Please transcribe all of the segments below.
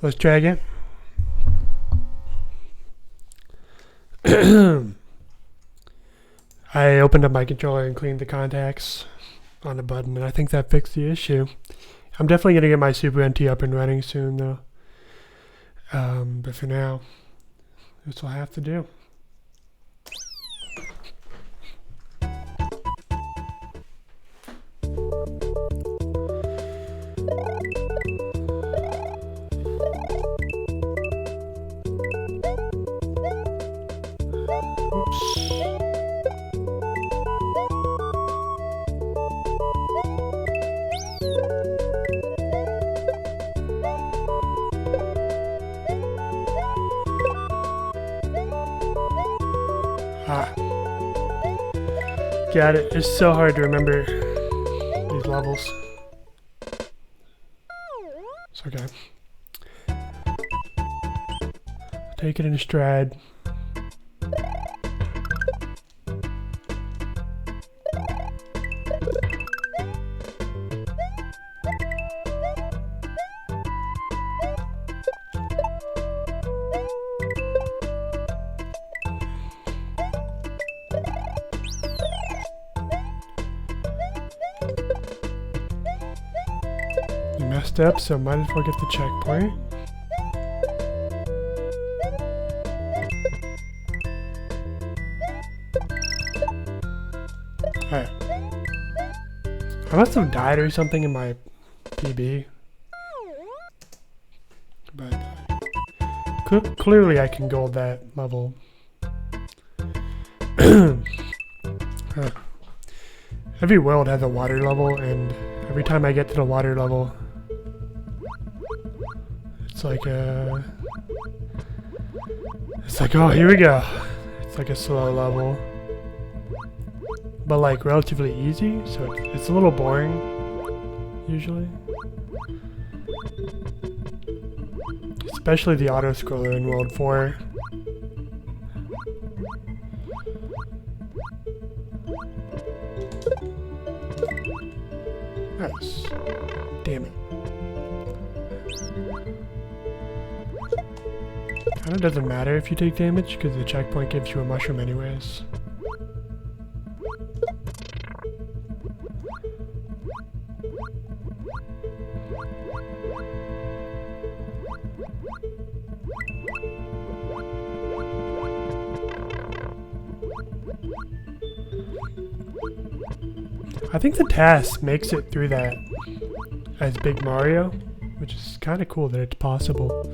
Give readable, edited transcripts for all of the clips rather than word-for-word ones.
Let's try again. I opened up my controller and cleaned the contacts on the button, and I think that fixed the issue. I'm definitely going to get my Super NT up and running soon, though. But for now, this will have to do. Got it. It's so hard to remember these levels. It's okay. Take it in stride. Messed up, so might as well get the checkpoint. Alright. I must have died or something in my PB. But clearly I can gold that level. Every world has a water level, and every time I get to the water level, it's like oh, here we go. It's like a slow level, but like relatively easy, so it's a little boring usually. Especially the auto scroller in World 4. Nice. Damn it. Kinda doesn't matter if you take damage, because the checkpoint gives you a mushroom anyways. I think the task makes it through that as Big Mario, which is kind of cool that it's possible.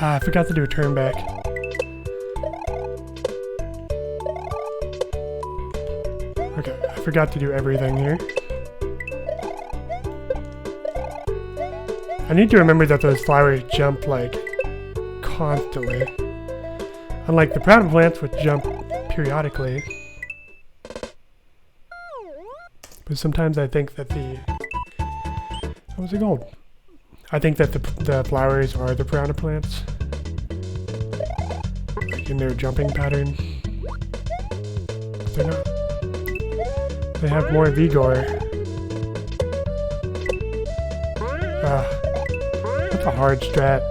I forgot to do a turn back. Okay, I forgot to do everything here. I need to remember that those flowers jump like constantly. Unlike the piranha plants, which jump periodically. But sometimes I think that that was a gold. I think that the flowers are the piranha plants. Like in their jumping pattern. But they're not. They have more vigor. That's a hard strat.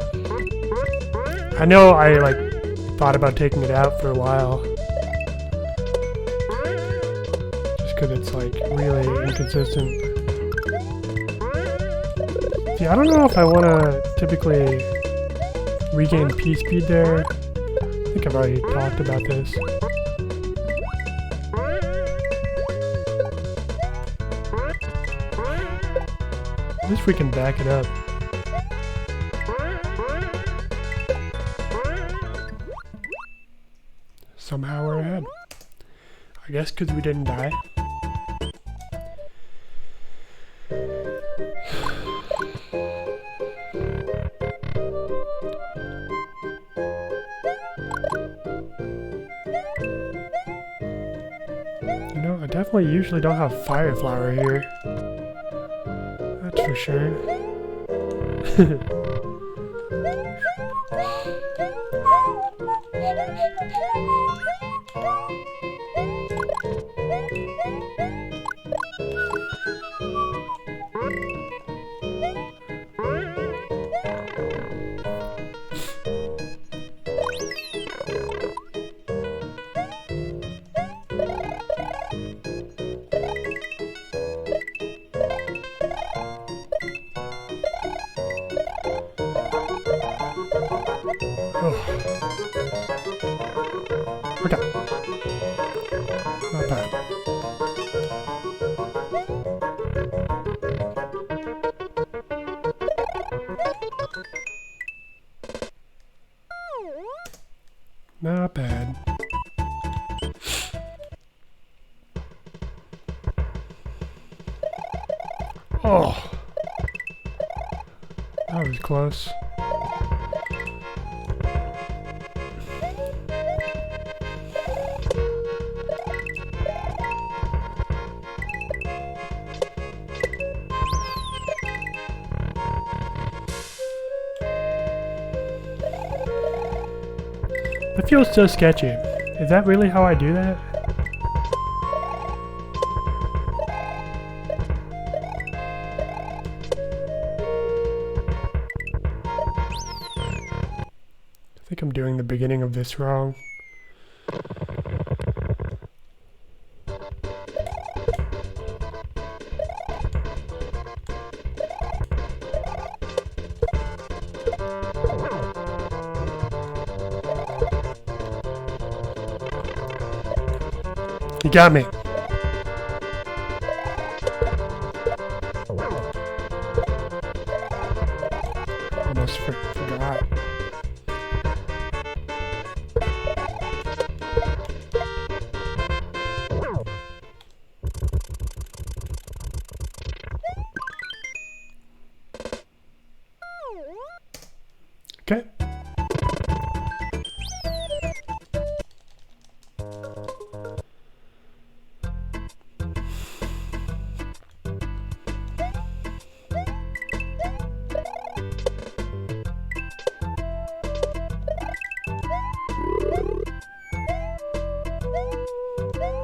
I know I like thought about taking it out for a while. Just because it's like really inconsistent. See, I don't know if I want to typically regain P-speed there. I think I've already talked about this. At least we can back it up. somehow we're ahead. I guess because we didn't die. You know, I definitely usually don't have fire flower here. That's for sure. Okay. Not bad. Not bad. Oh. That was close. It feels so sketchy. Is that really how I do that? I think I'm doing the beginning of this wrong. You got me. Almost forgot. Okay.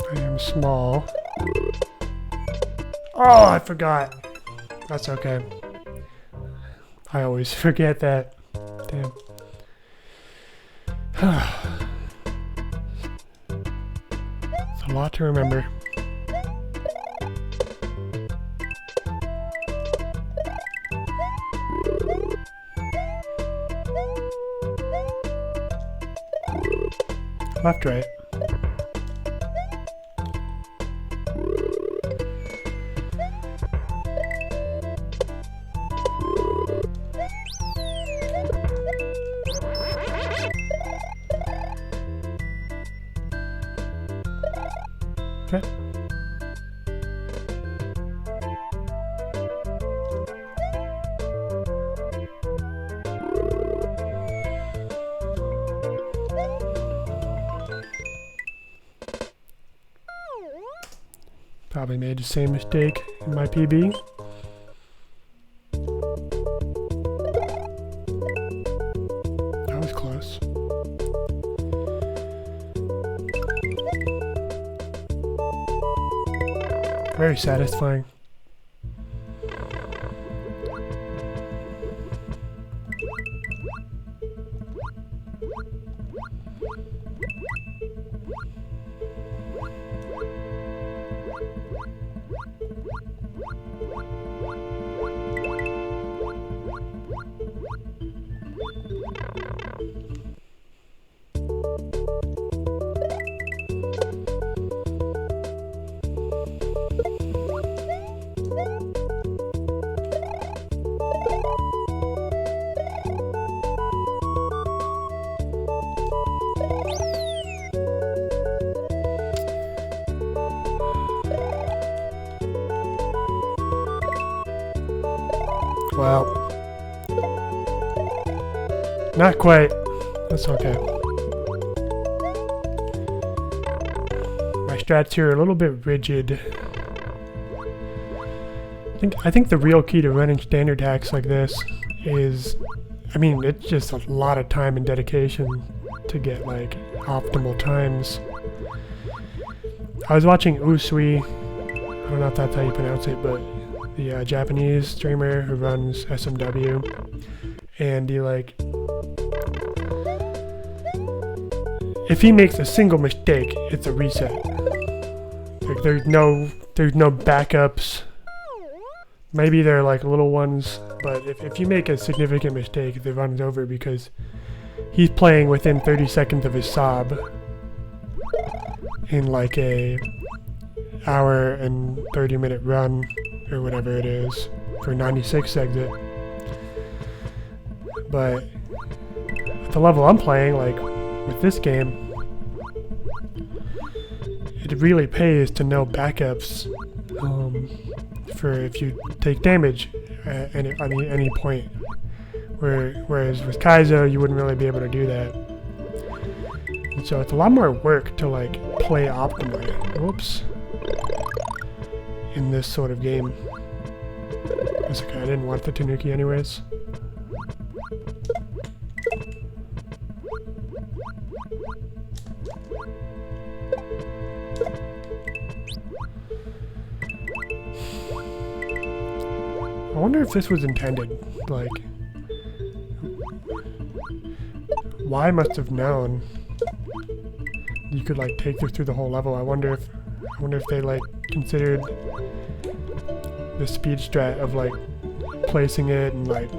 I am small. Oh, I forgot. That's okay. I always forget that. Damn. It's a lot to remember. Left, right. Okay. Probably made the same mistake in my PB. That was close. Very satisfying. Well, not quite. That's okay. My strats here are a little bit rigid. I think the real key to running standard hacks like this is, I mean, it's just a lot of time and dedication to get like optimal times. I was watching Usui, I don't know if that's how you pronounce it, but the Japanese streamer who runs SMW, and he like, if he makes a single mistake, it's a reset. Like there's no backups. Maybe they're like little ones, but if you make a significant mistake, the run's over because he's playing within 30 seconds of his sob in like a hour and 30-minute run or whatever it is for 96 exit. But at the level I'm playing, like with this game, it really pays to know backups for if you take damage at any point. Whereas with Kaizo, you wouldn't really be able to do that. And so it's a lot more work to like play optimally. Whoops. In this sort of game. That's okay, I didn't want the Tanuki anyways. I wonder if this was intended, like, Y must have known you could like take this through the whole level. I wonder if they like considered the speed strat of like placing it and like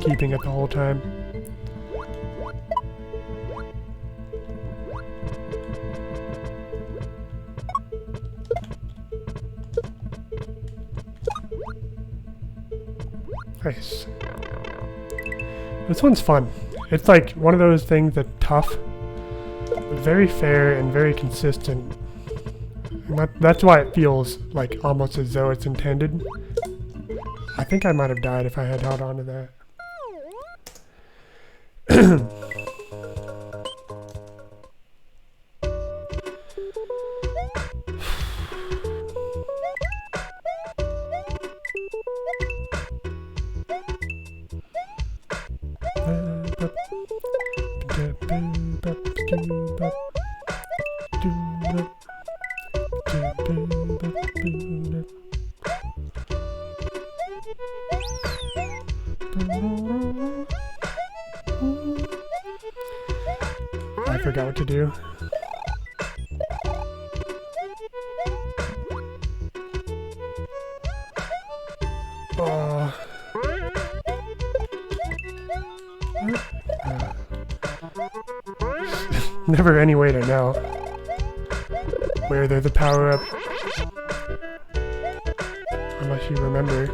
keeping it the whole time. Nice. This one's fun. It's like one of those things that's tough, but very fair and very consistent. And that's why it feels like almost as though it's intended. I think I might have died if I had held on to that. I forgot what to do. Never any way to know where there's a power-up. Unless you remember.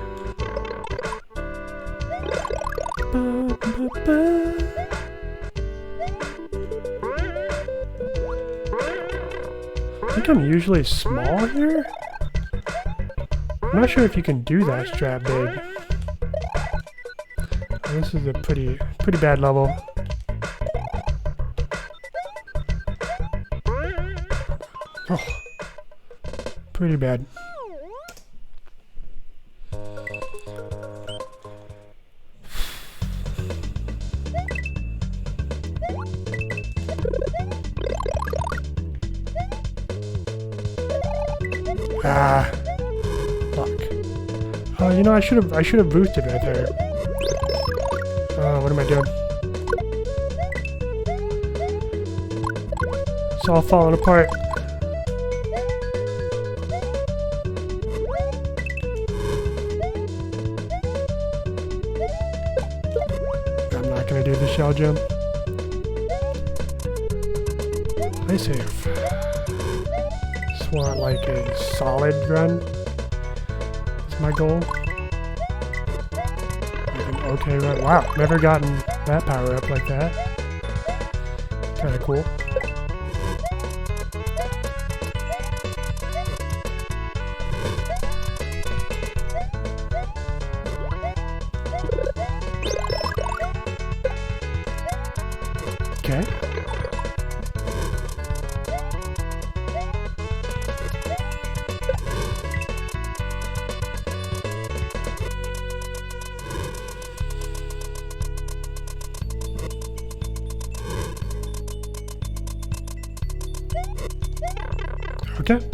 I think I'm usually small here? I'm not sure if you can do that strat big. This is a pretty bad level. Oh, pretty bad. Ah, fuck. Oh, you know, I should have boosted right there. What am I doing? It's all falling apart. I'm not gonna do the shell jump. I save. Just want like a solid run. Is my goal. Okay, right. Wow, never gotten that power up like that. Kind of cool. Okay.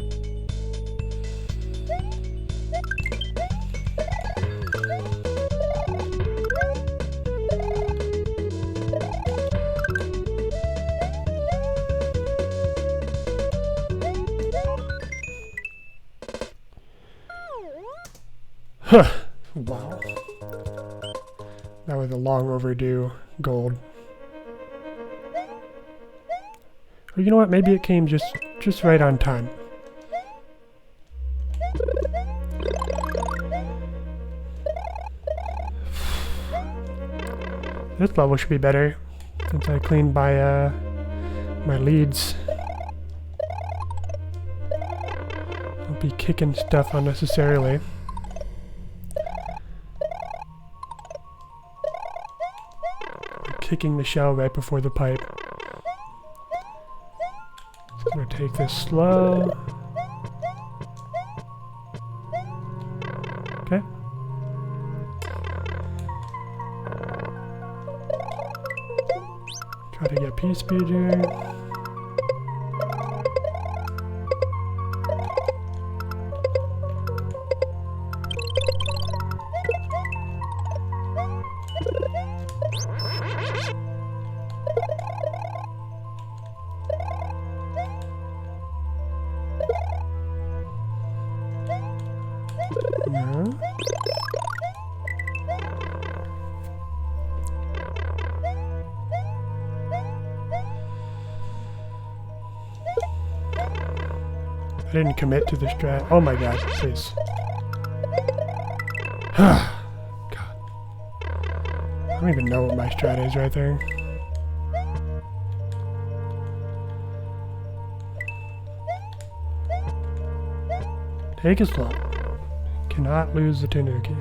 Huh. Wow. That was a long overdue gold. Or you know what? Maybe it came just right on time. This level should be better since I cleaned my my leads. I'll be kicking stuff unnecessarily. Kicking the shell right before the pipe. Just gonna take this slow. Okay. Try to get P speed here. No. I didn't commit to the strat. Oh my god, please. God. I don't even know what my strat is right there. Take it slow. Cannot lose the Tanuki.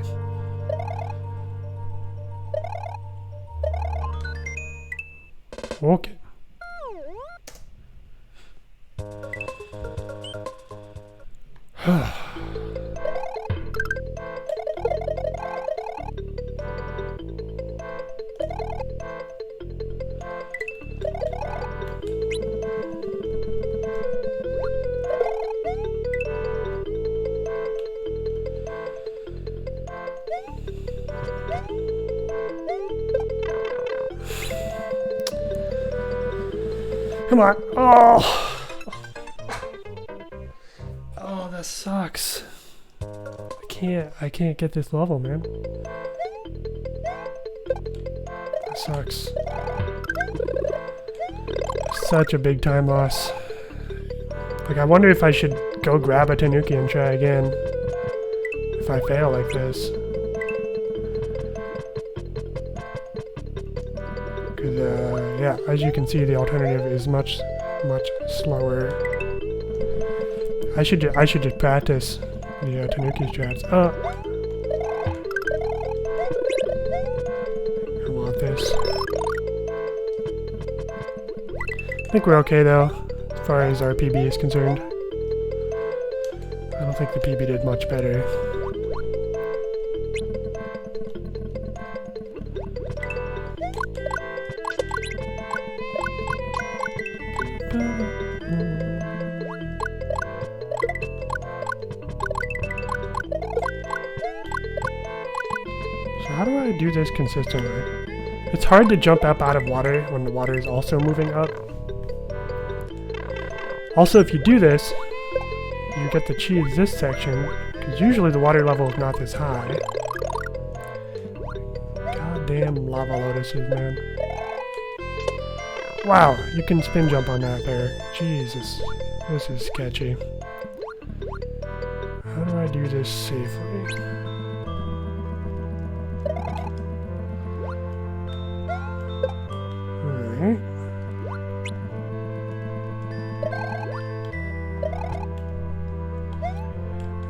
Okay. Come on. Oh. Oh, that sucks. I can't get this level, man. That sucks. Such a big time loss. Like, I wonder if I should go grab a Tanuki and try again. If I fail like this. Yeah, as you can see, the alternative is much slower. I should just practice the Tanuki strats. I want this. I think we're okay though, as far as our PB is concerned. I don't think the PB did much better. So how do I do this consistently? It's hard to jump up out of water when the water is also moving up. Also, if you do this, you get to cheese this section, because usually the water level is not this high. Goddamn lava lotuses, man. Wow, you can spin jump on that there. Jesus, this is sketchy. How do I do this safely? Alright.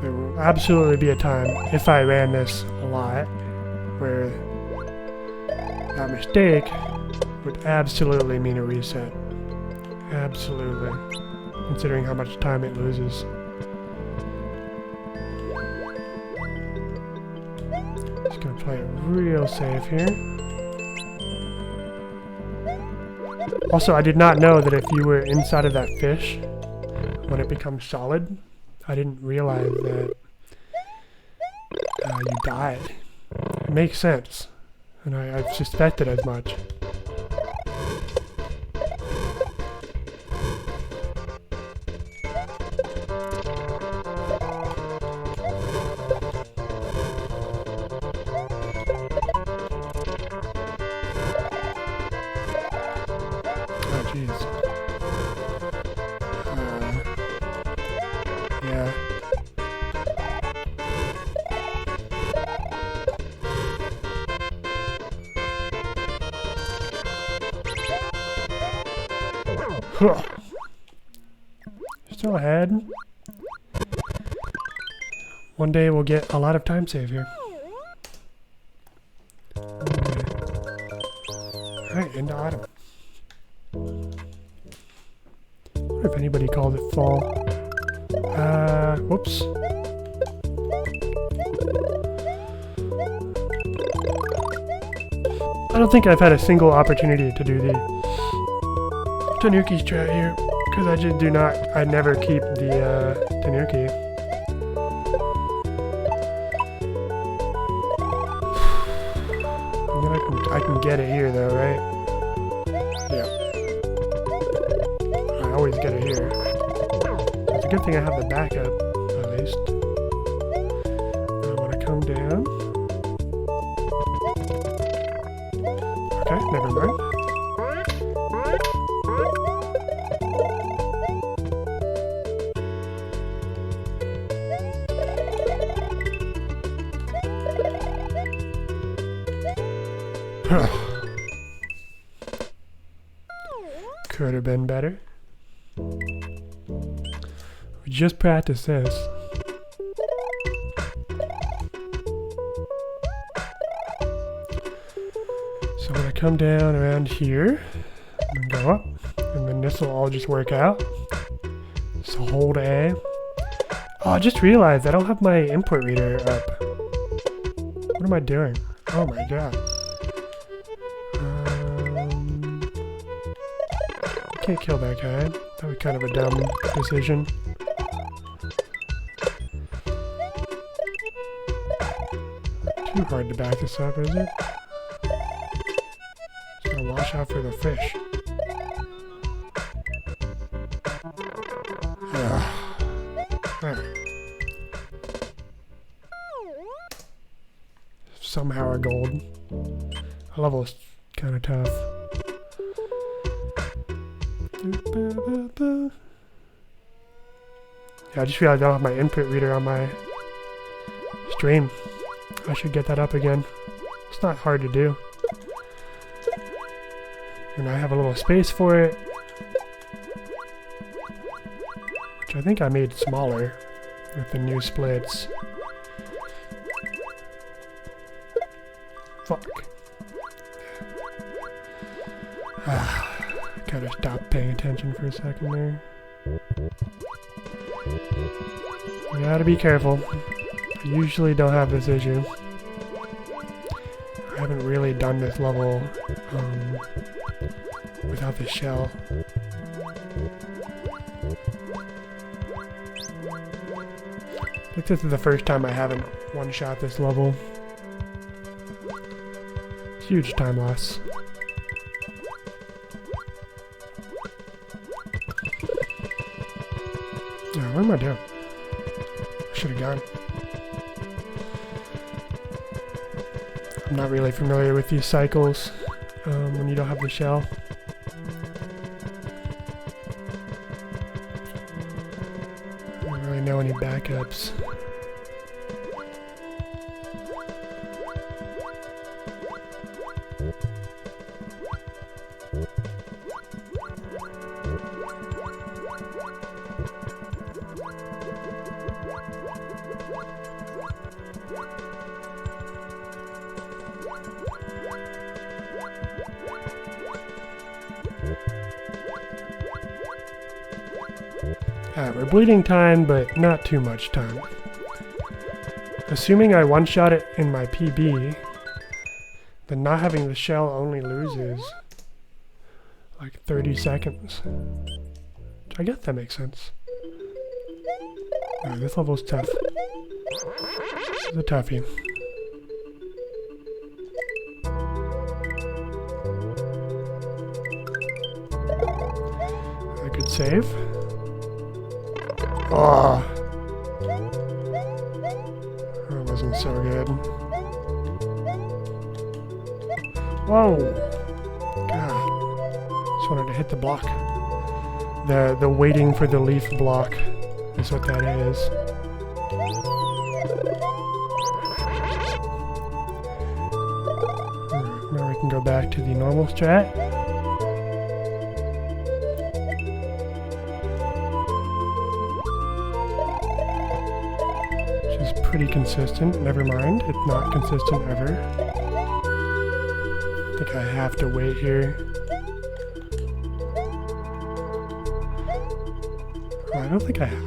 There will absolutely be a time, if I ran this a lot, where that mistake would absolutely mean a reset. Absolutely. Considering how much time it loses. Just gonna play it real safe here. Also, I did not know that if you were inside of that fish, when it becomes solid. I didn't realize that you died. It makes sense, and I've suspected as much. Oh, jeez. Yeah. Still ahead. One day we'll get a lot of time save here. Okay. Alright, into autumn. I wonder if anybody called it fall. Whoops. I don't think I've had a single opportunity to do the Tanuki strat here, because I just do not, I never keep the Tanuki. And then I can get it here though, right? Yeah. I always get it here. It's a good thing I have the backup, at least. I want to come down. Okay, never mind. Could have been better. We just practiced this. So when I come down around here, and go up, and then this will all just work out. So hold A. Oh, I just realized I don't have my input reader up. What am I doing? Oh my god. Can't kill that guy. That was kind of a dumb decision. Too hard to back this up, is it? Just gotta watch out for the fish. Somehow a gold. The level is kind of tough. Yeah, I just realized I don't have my input reader on my stream. I should get that up again. It's not hard to do. And I have a little space for it, which I think I made smaller with the new splits. Fuck. Gotta stop paying attention for a second there. We gotta be careful. I usually don't have this issue. I haven't really done this level without the shell. I think this is the first time I haven't one-shot this level. Huge time loss. Yeah, what am I doing? I should have gone. I'm not really familiar with these cycles when you don't have the shell. I don't really know any backups. We're bleeding time, but not too much time. Assuming I one-shot it in my PB, then not having the shell only loses like 30 seconds. I guess that makes sense. Oh, this level's tough. This is a toughie. I could save. Oh, that wasn't so good. Whoa! God, just wanted to hit the block. The waiting for the leaf block is what that is. Now we can go back to the normal strat. Which is pretty consistent. Never mind, it's not consistent ever. I think I have to wait here. I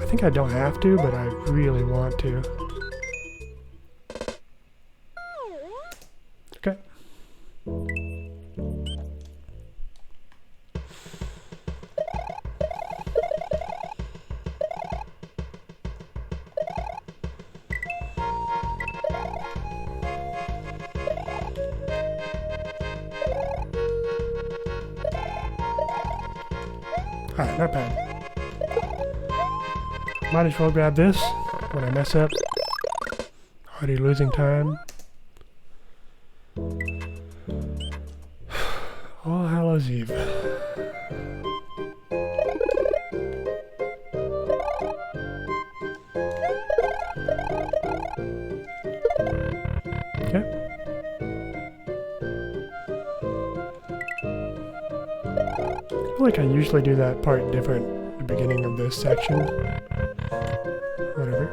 think I don't have to, but I really want to. Okay. Alright, not bad. Might as well grab this when I mess up. Already losing time. All Hallows Eve. Okay. I feel like I usually do that part different at the beginning of this section. Whatever.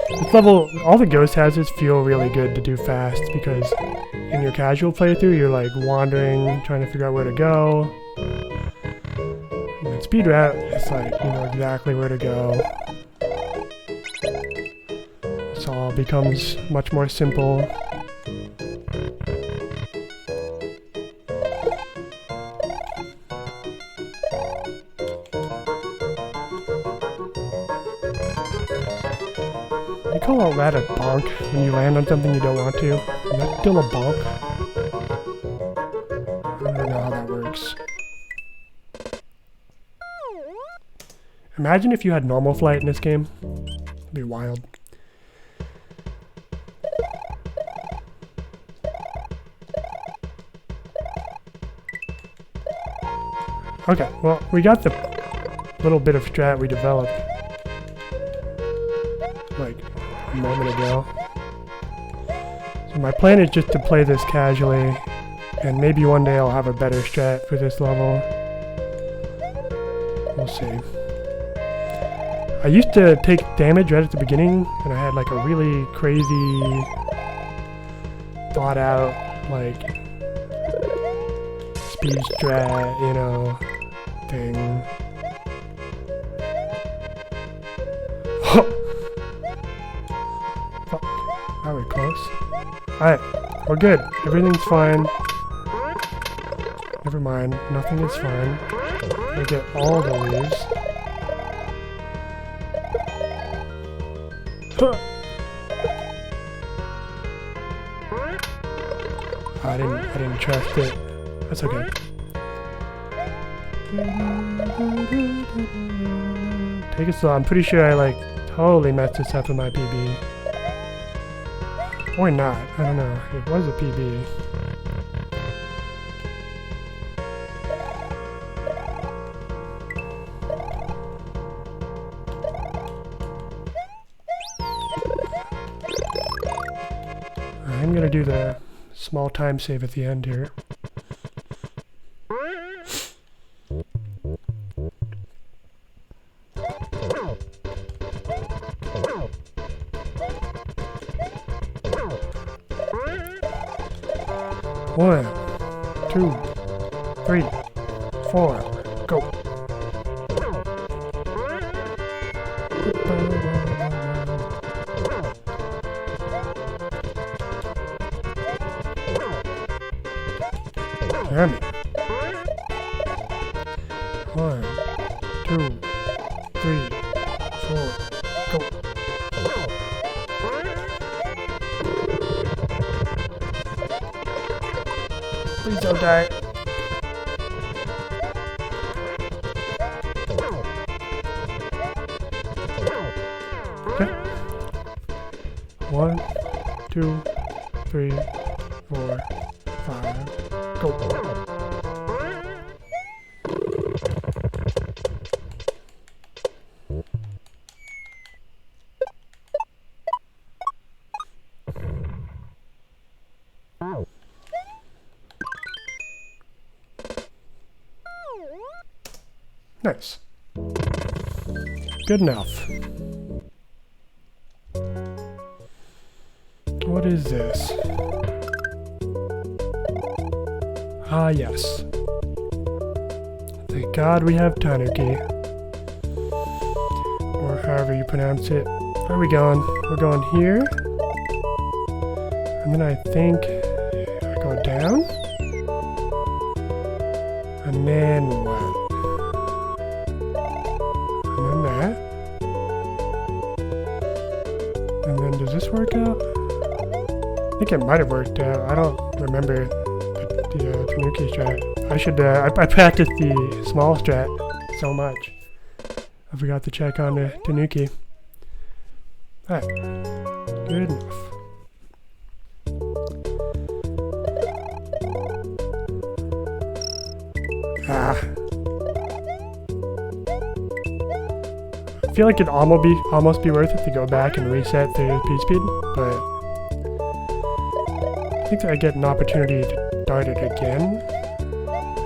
This level, all the ghost hazards feel really good to do fast because in your casual playthrough you're like wandering, trying to figure out where to go. And in speed route, it's like you know exactly where to go. This all becomes much more simple. You call all that a bonk when you land on something you don't want to? Is that still a bonk? I don't know how that works. Imagine if you had normal flight in this game. It'd be wild. Okay, well, we got the little bit of strat we developed like a moment ago. So my plan is just to play this casually, and maybe one day I'll have a better strat for this level. We'll see. I used to take damage right at the beginning, and I had like a really crazy, thought out, like, speed strat, you know, thing. Fuck. Are we close? Alright, we're good. Everything's fine. Never mind, nothing is fine. I get all the leaves. I didn't trust it. That's okay. Take it slow. I'm pretty sure I like totally messed this up in my PB. Or not. I don't know. It was a PB. I'm gonna do the small time save at the end here. One, 2, 3, 4, go. Damn it. 1, 2, 3, 4. Please don't die. Okay. 1, 2, 3, 4, 5. Go. Nice. Good enough. What is this? Ah, yes. Thank God we have Tanuki. Or however you pronounce it. Where are we going? We're going here. And then I think I go down. And then what? And then that. And then does this work out? I think it might have worked out. I don't remember the Tanuki strat. I should, I practiced the small strat so much. I forgot to check on the Tanuki. Alright. Good enough. Ah. I feel like it'd almost be worth it to go back and reset the P-speed, but I think I get an opportunity to start it again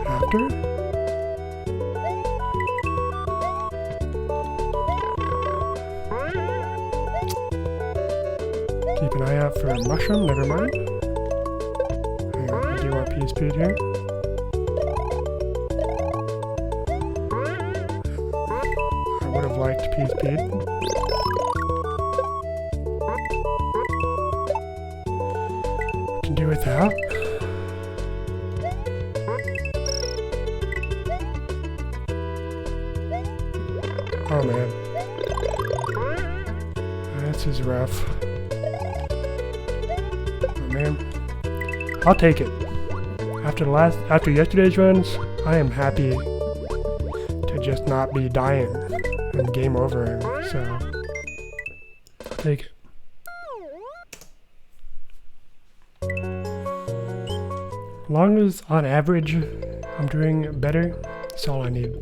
after. Keep an eye out for a mushroom, never mind. I do want P-speed here. I would have liked P-speed. Can do without. Oh man. This is rough. Oh man. I'll take it. After yesterday's runs, I am happy to just not be dying and game over, so I'll take it. As long as on average I'm doing better, that's all I need.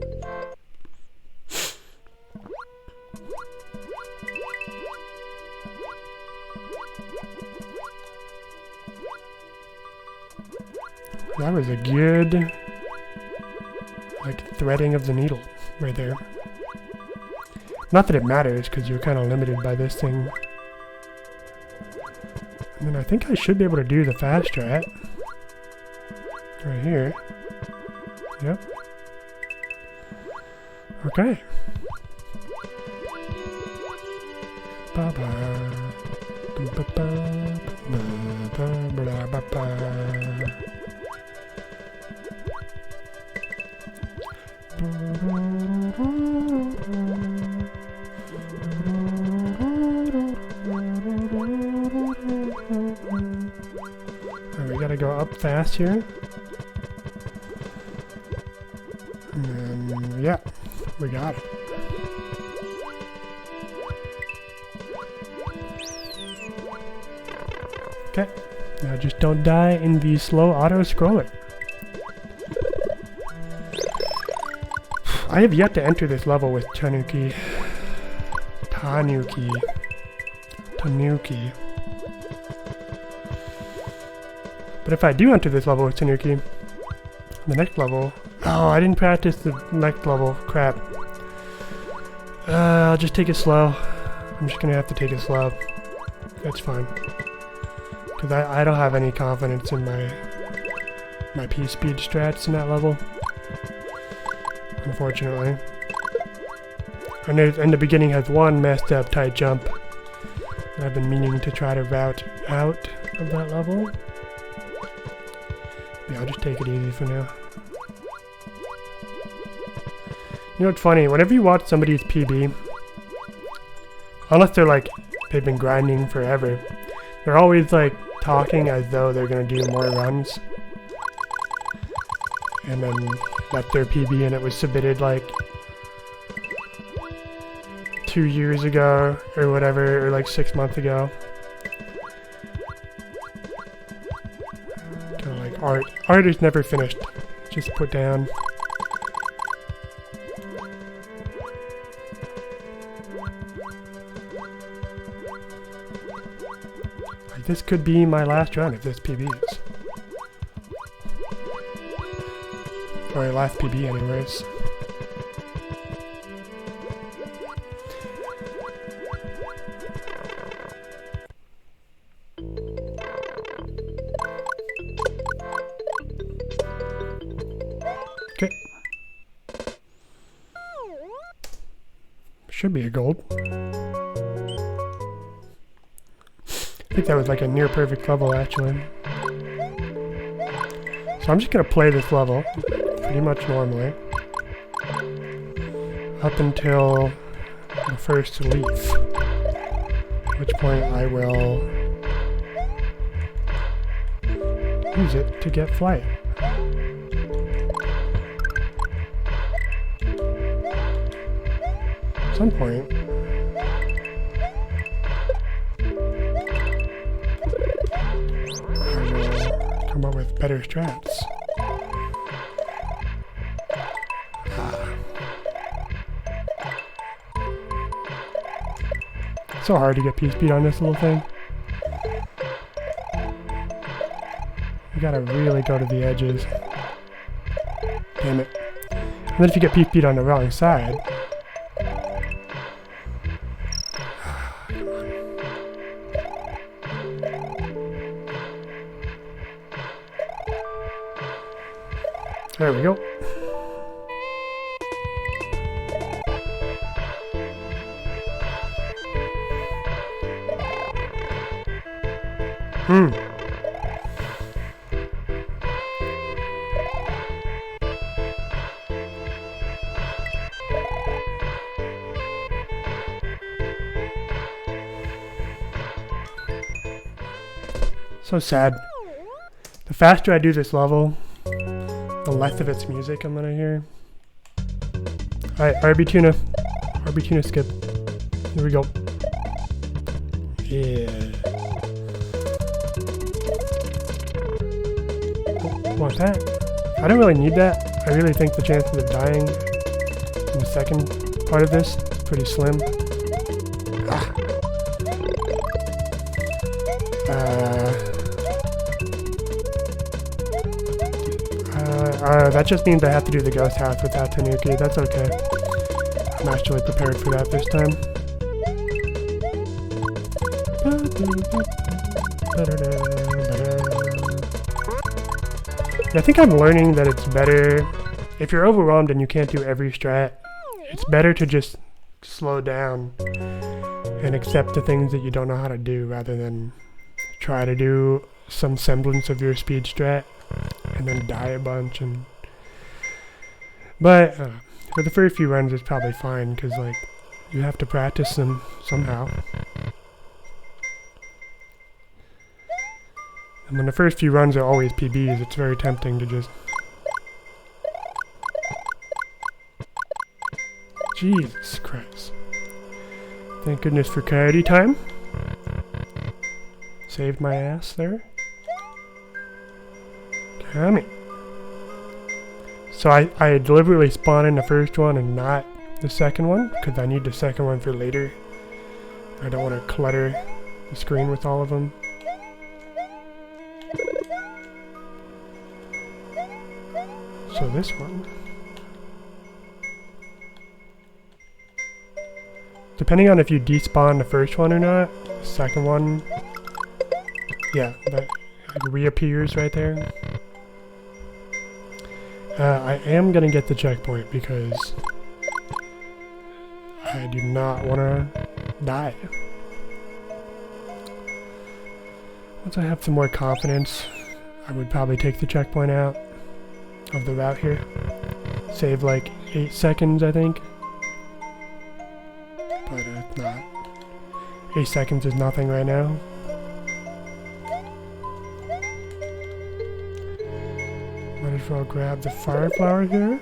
That was a good, like, threading of the needle right there. Not that it matters, because you're kind of limited by this thing. And then I think I should be able to do the fast strat. Right here. Yep. Okay. Ba-ba. Ba-ba-ba. Ba-ba-ba-ba. We gotta go up fast here. And then, yeah, we got it. Okay, now just don't die in the slow auto scroller. I have yet to enter this level with Tanuki. But if I do enter this level with Tanuki, the next level... Oh, I didn't practice the next level. Crap. I'll just take it slow. I'm just gonna have to take it slow. That's fine. Because I don't have any confidence in my P-speed strats in that level. Unfortunately. And the beginning has one messed up tight jump. I've been meaning to try to route out of that level. Yeah, I'll just take it easy for now. You know what's funny? Whenever you watch somebody's PB, unless they're like, they've been grinding forever, they're always like talking as though they're gonna do more runs. and then that's their PB, and it was submitted like 2 years ago or whatever, or like 6 months ago. Kind of like art. Art is never finished. Just put down. Like, this could be my last run if this PBs. Or last PB anyways. Okay. Should be a gold. I think that was like a near perfect level actually. So I'm just gonna play this level pretty much normally up until the first leaf, at which point I will use it to get flight. At some point I will come up with better strats. So hard to get P-speed on this little thing. You gotta really go to the edges. Damn it. And then if you get P-speed on the wrong side... There we go. So sad. The faster I do this level, the less of its music I'm gonna hear. Alright, RB Tuna. RB Tuna skip. Here we go. Yeah. Oh, want that? I don't really need that. I really think the chances of dying in the second part of this is pretty slim. Ah. That just means I have to do the ghost house without Tanuki. That's okay. I'm actually prepared for that this time. I think I'm learning that it's better, if you're overwhelmed and you can't do every strat, it's better to just slow down and accept the things that you don't know how to do rather than try to do some semblance of your speed strat and then die a bunch. But for the first few runs it's probably fine because like you have to practice them somehow. And when the first few runs are always PBs, it's very tempting to just... Jesus Christ. Thank goodness for clarity time. Saved my ass there. Damn it. So I deliberately spawned in the first one and not the second one, because I need the second one for later. I don't want to clutter the screen with all of them. So this one, depending on if you despawn the first one or not, the second one, yeah, that reappears right there. I am gonna get the checkpoint because I do not want to die. Once I have some more confidence, I would probably take the checkpoint out of the route here. Save like 8 seconds, I think. But it's not. 8 seconds is nothing right now. Might as if I'll grab the fire flower here.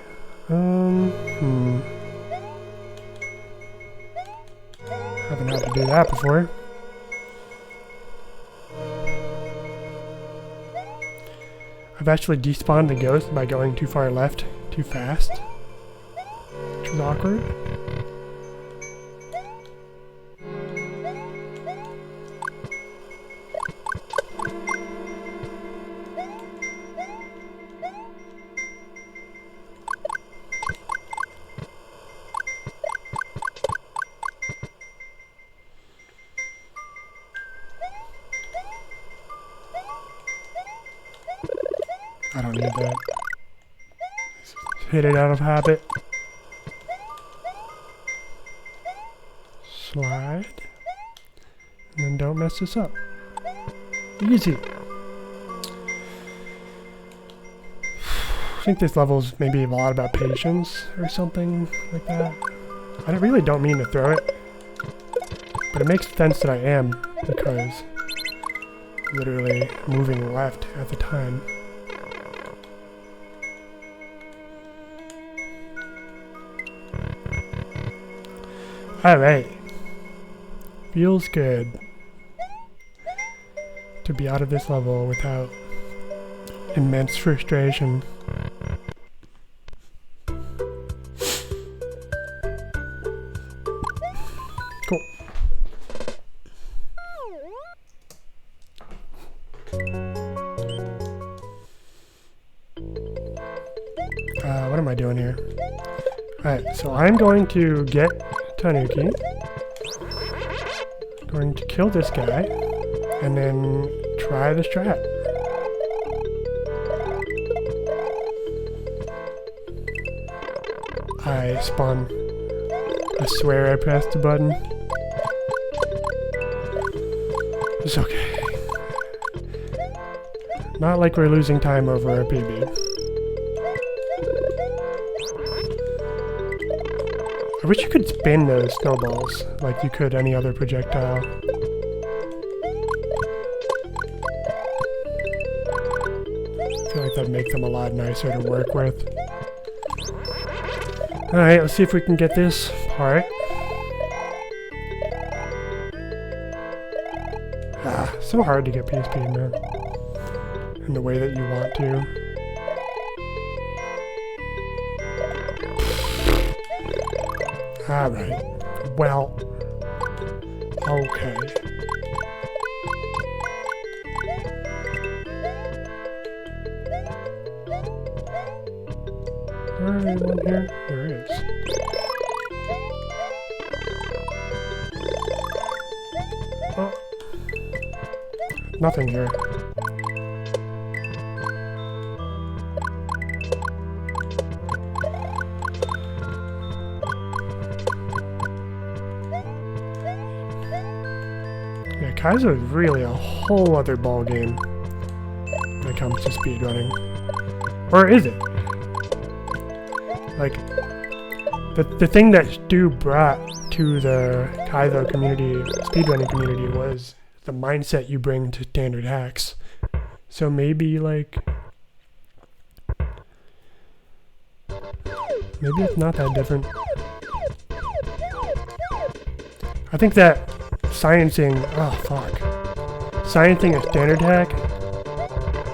Haven't had to do that before. I've actually despawned the ghost by going too far left too fast, which was awkward. I don't need that. Hit it out of habit. Slide. And then don't mess this up. Easy. I think this level's maybe a lot about patience or something like that. I really don't mean to throw it. But it makes sense that I am, because I'm literally moving left at the time. Alright. Feels good to be out of this level without immense frustration. Cool. What am I doing here? Alright, so I'm going to get Tanuki. Going to kill this guy, and then try the strat. I spawn. I swear I pressed the button. It's okay. Not like we're losing time over a PB. I wish you could spin those snowballs like you could any other projectile. I feel like that'd make them a lot nicer to work with. Alright, let's see if we can get this part. So hard to get PSP in there. In the way that you want to. Alright. Well. Okay. Anyone here? There is. Oh. Nothing here. Yeah, Kaizo is really a whole other ball game when it comes to speedrunning. Or is it? Like, the thing that Stu brought to the Kaizo community, speedrunning community, was the mindset you bring to standard hacks. So maybe, like, maybe it's not that different. I think that sciencing, sciencing a standard hack?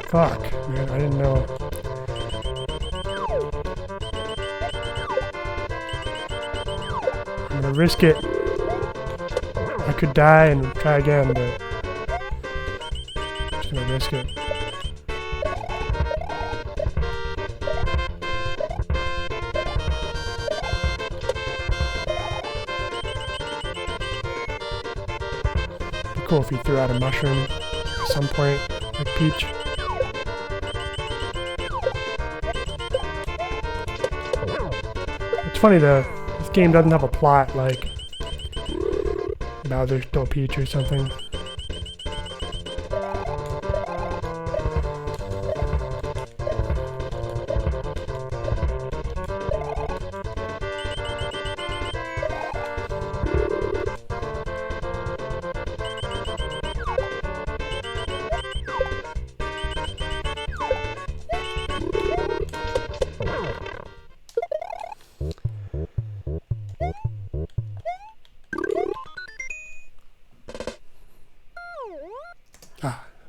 Fuck, man, I didn't know. I'm gonna risk it. I could die and try again, but I'm just gonna risk it. It'd be cool if he threw out a mushroom at some point, like Peach. It's funny though. This game doesn't have a plot like Bowser stole Peach or something.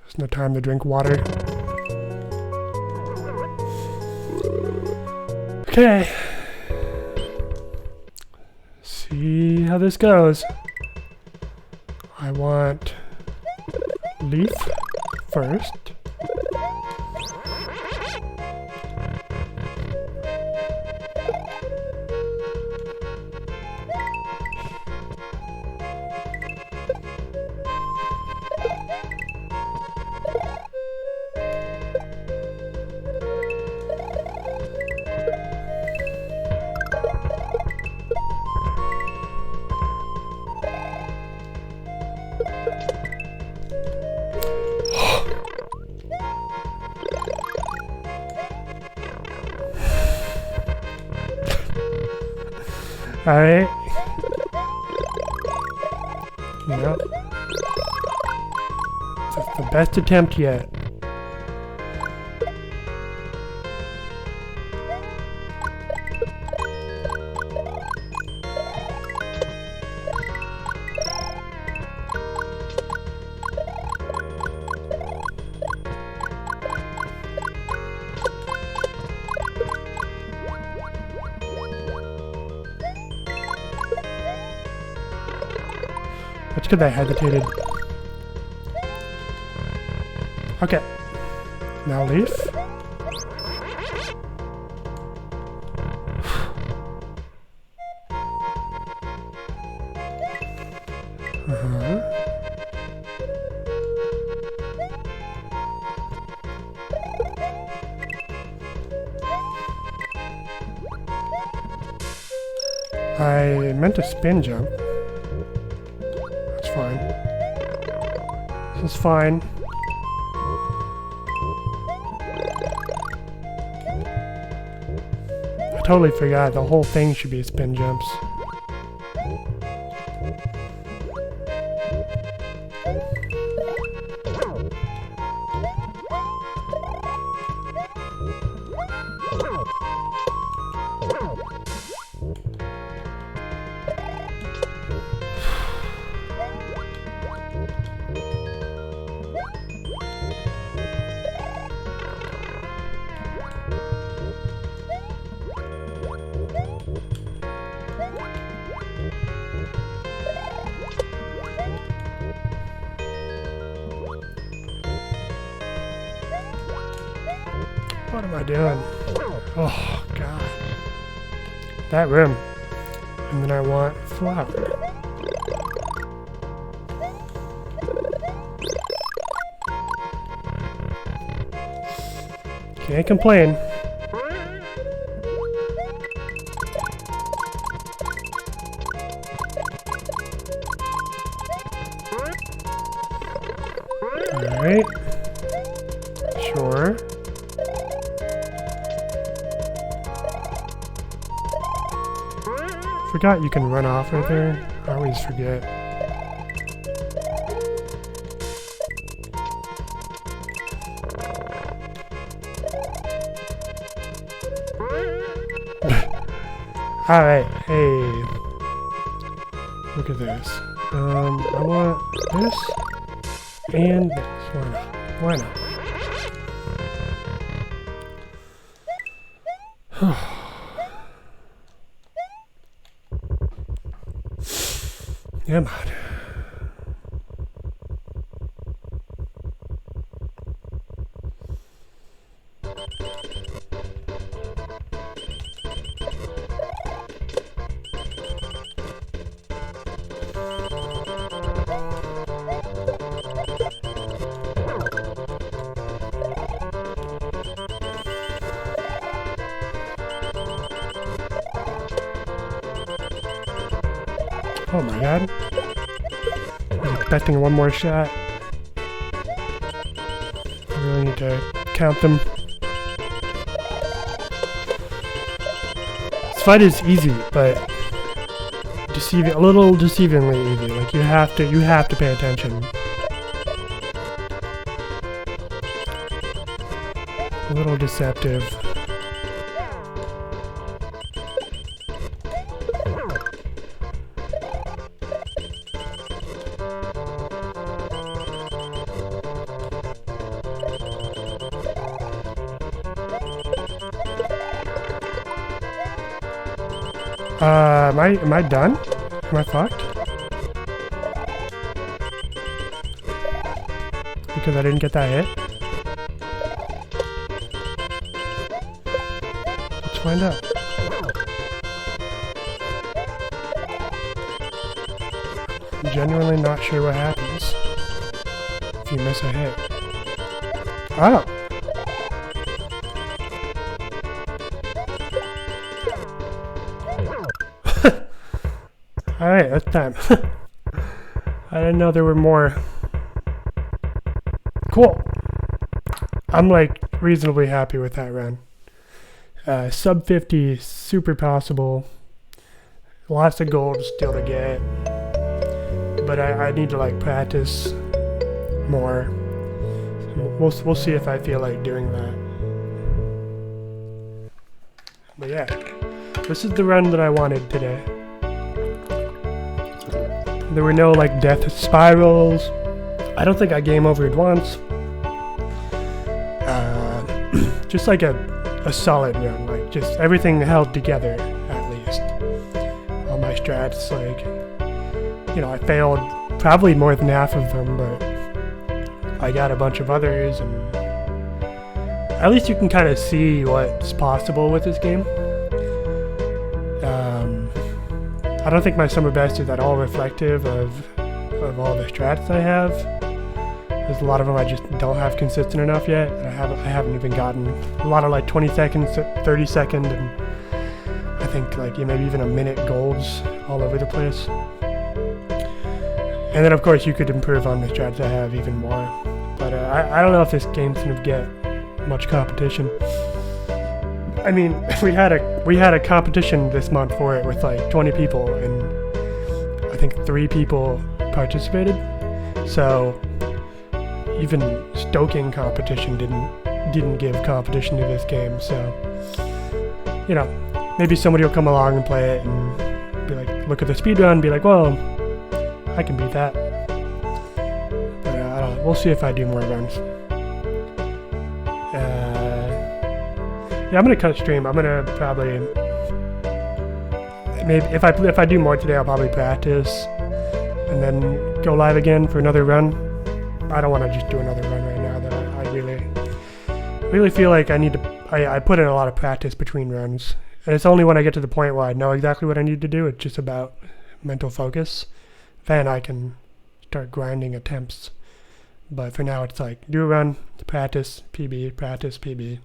There's no time to drink water. Okay. See how this goes. I want leaf first. Alright. Yep. That's the best attempt yet. That's because I hesitated. Okay. Now leaf. I meant to spin jump. That's fine. This is fine. I totally forgot the whole thing should be spin jumps. What am I doing? Oh, God. That room. And then I want flour. Can't complain. Alright. Sure. Forgot you can run off right there. I always forget. Alright, hey. Look at this. I want this and this. Why not? Why not? Come on. Oh my God. I was expecting one more shot. I really need to count them. This fight is easy, but a little deceivingly easy. Like you have to pay attention. A little deceptive. Am I done? Am I fucked? Because I didn't get that hit? Let's find out. I'm genuinely not sure what happens if you miss a hit. Oh! Alright, that's time. I didn't know there were more. Cool. I'm like reasonably happy with that run. Sub 50, super possible. Lots of gold still to get. But I need to like practice more. We'll see if I feel like doing that. But yeah, this is the run that I wanted today. There were no like death spirals. I don't think I game overed once. Just like a solid run, like just everything held together at least. All my strats, like, you know, I failed probably more than half of them, but I got a bunch of others, and at least you can kind of see what's possible with this game. I don't think my summer best is at all reflective of all the strats I have. There's a lot of them I just don't have consistent enough yet. I haven't even gotten a lot of like 20 seconds, 30 second, and I think like maybe even a minute golds all over the place. And then of course you could improve on the strats I have even more. But I don't know if this game's gonna get much competition. I mean, we had a competition this month for it with like 20 people, and I think 3 people participated. So even stoking competition didn't give competition to this game. So, you know, maybe somebody will come along and play it and be like, look at the speedrun and be like, well, I can beat that. But I don't know. We'll see if I do more runs. Yeah, I'm gonna cut stream. I'm gonna probably maybe if I do more today, I'll probably practice and then go live again for another run. I don't want to just do another run right now. That I really feel like I need to. I put in a lot of practice between runs, and it's only when I get to the point where I know exactly what I need to do. It's just about mental focus. Then I can start grinding attempts. But for now, it's like do a run, practice, PB, practice, PB.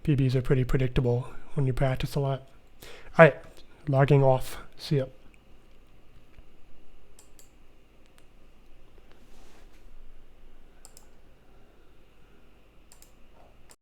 PBs are pretty predictable when you practice a lot. Alright, logging off. See ya.